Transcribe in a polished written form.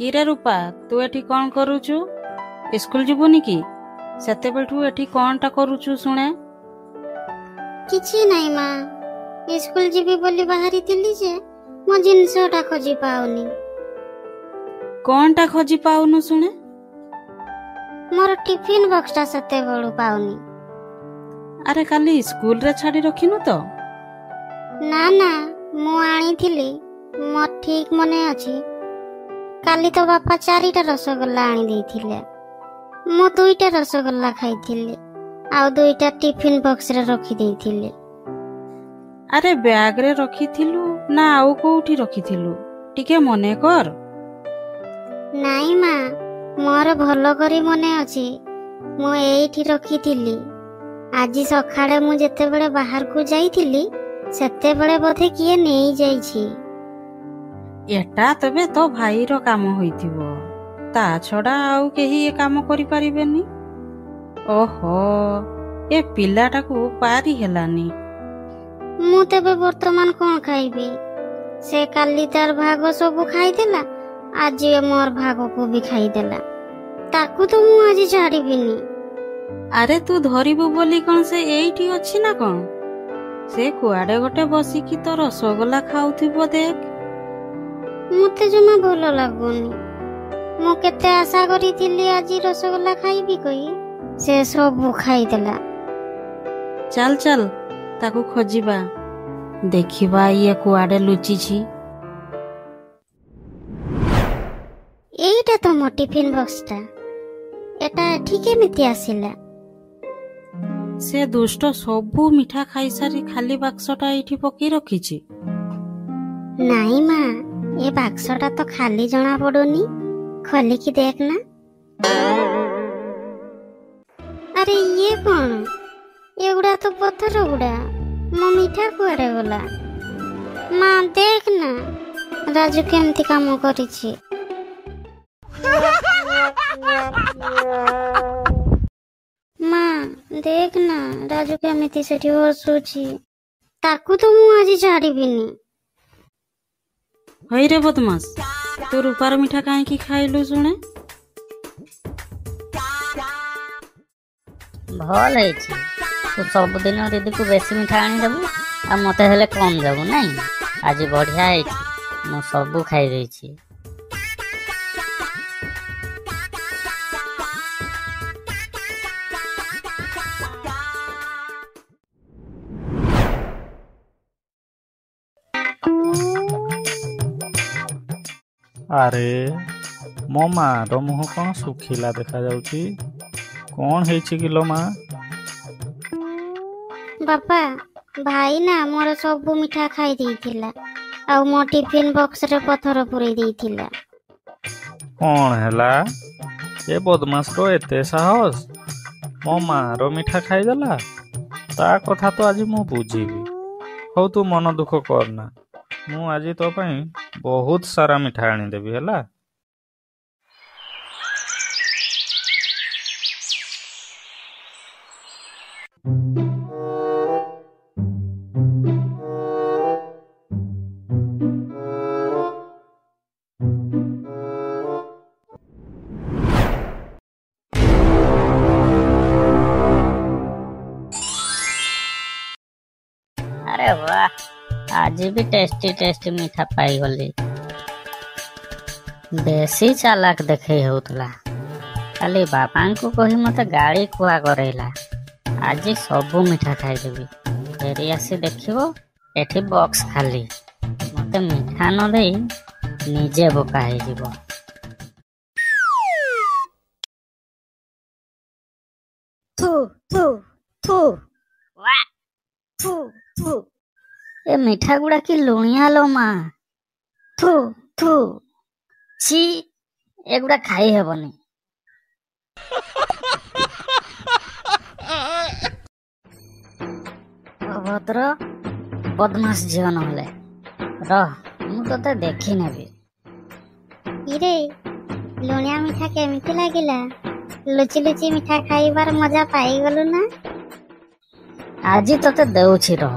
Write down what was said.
କିରେ ରୂପା, ତୁ ଏଠି କ'ଣ କରୁଛୁ? ସ୍କୁଲ ଯିବୁନି କି? ସେତେବେଳଠୁ ଏଠି କ'ଣଟା କରୁଛୁ ଶୁଣେ? କିଛି ନାହିଁ ମା, ସ୍କୁଲ ଯିବି ବୋଲି ବାହାରିଥିଲି ଯେ ମୋ ଜିନିଷଟା ଖୋଜି ପାଉନି। କ'ଣଟା ଖୋଜି ପାଉନୁ ଶୁଣେ? ମୋର ଟିଫିନ ବକ୍ସଟା ସେତେବେଳୁ ପାଉନି। ଆରେ କାଲି ସ୍କୁଲରେ ଛାଡ଼ି ରଖିନୁ ତ? ନା ନା, ମୁଁ ଆଣିଥିଲି, ମୋର ଠିକ ମନେ ଅଛି। କାଲି ତ ବାପା 4ଟା ରସଗୋଲା ଆଣି ଦେଇଥିଲେ। ମୁଁ 2ଟା ରସଗୋଲା ଖାଇଥିଲି, ଆଉ 2ଟା ଟିଫିନ ବକ୍ସରେ ରଖି ଦେଇଥିଲି। ଆରେ ବ୍ୟାଗରେ ରଖିଥିଲୁ ନା ଆଉ କୋଉଠି ରଖିଥିଲୁ? ଟିକେ ମନେ କର। ନାଇଁ ମା, ମୋର ଭଲ କରି ମନେ ଅଛି, ମୁଁ ଏଇଠି ରଖିଥିଲି। ଆଜି ସକାଳେ ମୁଁ ଯେତେବେଳେ ବାହାରକୁ ଯାଇଥିଲି ସେତେବେଳେ ବୋଧେ କିଏ ନେଇଯାଇଛି। ଏଟା ତେବେ ତୋ ଭାଇର କାମ ହୋଇଥିବ, ତା ଛଡା ଆଉ କେହି ଏ କାମ କରିପାରିବେନି। ଓହୋ, ଏ ପିଲାଟାକୁ ପାରି ହେଲାନି। ମୁଁ ତେବେ ବର୍ତ୍ତମାନ କ'ଣ ଖାଇବି? ସେ କାଲି ତାର ଭାଗ ସବୁ ଖାଇଦେଲା, ଆଜି ମୋର ଭାଗକୁ ବି ଖାଇଦେଲା। ତାକୁ ତ ମୁଁ ଆଜି ଛାଡ଼ିବିନି। ଆରେ ତୁ ଧରିବୁ ବୋଲି କ'ଣ ସେ ଏଇଠି ଅଛି ନା କ'ଣ? ସେ କୁଆଡେ ଗୋଟେ ବସିକି ତ ରସଗୋଲା ଖାଉଥିବ ଦେଖ। ମତେ ଜମା ଭଲ ଲାଗୁନି। ମୁଁ କେତେ ଆଶା କରିଥିଲି ଆଜି ରସଗୋଲା ଖାଇବି କହି, ସେ ସବୁ ଖାଇଦେଲା। ଚାଲ ଚାଲ, ତାକୁ ଖୋଜିବା, ଦେଖିବା ଇଏ କୁଆଡେ ଲୁଚିଛି। ଏଇଟା ତ ମୋ ଟିଫିନ ବକ୍ସଟା, ଏଟା ଏଠି କେମିତି ଆସିଲା? ସେ ଦୁଷ୍ଟ ସବୁ ମିଠା ଖାଇସାରି ଖାଲି ବାକ୍ସଟା ଏଇଠି ପକେଇ ରଖିଛି। ନାଇଁ ମା, ଏ ବାକ୍ସଟା ତ ଖାଲି ଜଣା ପଡୁନି, ଖୋଲିକି ଦେଖ ନା। ଆରେ ଇଏ କ'ଣ? ଏଗୁଡା ତ ପଥର ଗୁଡା। ମୋ ମିଠା କୁଆଡେ ଗଲା? ମା ଦେଖ ନା, ରାଜୁ କେମିତି କାମ କରିଛି। ମା ଦେଖ ନା, ରାଜୁ କେମିତି ସେଠି ହସୁଛି। ତାକୁ ତ ମୁଁ ଆଜି ଛାଡ଼ିବିନି। ହଇରେ ବଦମାସ, ତୁ ରୂପାର ମିଠା କାହିଁକି ଖାଇଲୁ ଶୁଣେ? ଭଲ ହେଇଛି, ତୁ ସବୁଦିନ ଦିଦିକୁ ବେଶୀ ମିଠା ଆଣିଦେବୁ ଆଉ ମତେ ହେଲେ କମ୍ ଦେବୁ ନାଇଁ? ଆଜି ବଢ଼ିଆ ହେଇଛି, ମୁଁ ସବୁ ଖାଇ ଦେଇଛି। ଆରେ ମୋ ମାର ମୁହଁ କ'ଣ ଶୁଖିଲା ଦେଖାଯାଉଛି? କ'ଣ ହେଇଛି କି ଲୋ ମା? ବାପା, ଭାଇ ନା ମୋର ସବୁ ମିଠା ଖାଇ ଦେଇଥିଲା, ଆଉ ମୋ ଟିଫିନ ବକ୍ସରେ ପଥର ପୁରେଇ ଦେଇଥିଲା। କ'ଣ ହେଲା? ଏ ବଦମାସର ଏତେ ସାହସ? ମୋ ମାର ମିଠା ଖାଇଦେଲା? ତା କଥା ତ ଆଜି ମୁଁ ବୁଝିବି। ହଉ ତୁ ମନ ଦୁଃଖ କରନା, ମୁଁ ଆଜି ତୋ ପାଇଁ ବହୁତ ସାରା ମିଠା ଆଣିଦେବି ହେଲା। ଆରେ ବାह, ଆଜି ବି ଟେଷ୍ଟି ଟେଷ୍ଟି ମିଠା ପାଇଗଲି। ବେଶୀ ଚାଲାକ ଦେଖେଇ ହେଉଥିଲା, କାଲି ବାପାଙ୍କୁ କହି ମତେ ଗାଳି କୁଆ କରେଇଲା। ଆଜି ସବୁ ମିଠା ଖାଇଦେବି। ଫେରି ଆସି ଦେଖିବ ଏଠି ବକ୍ସ ଖାଲି, ମତେ ମିଠା ନ ଦେଇ ନିଜେ ବୋକା ହେଇଯିବ। ଥୁ ଥୁ ଥୁ, ୱା, ଥୁ ଥୁ। ଏ ମିଠା ଗୁଡା କି ଲୁଣିଆ ଲୋ ମା। ଥୁ ଥୁ, ଛି, ଏଗୁଡା ଖାଇ ହେବନି। ଅଭଦ୍ର ବଦମାସ ଝିଅ ନହେଲେ, ରହ ମୁଁ ତତେ ଦେଖି ନେବି। ଇରେ, ଲୁଣିଆ ମିଠା କେମିତି ଲାଗିଲା? ଲୁଚି ଲୁଚି ମିଠା ଖାଇବାର ମଜା ପାଇଗଲୁ ନା? ଆଜି ତତେ ଦେଉଛି ରହ।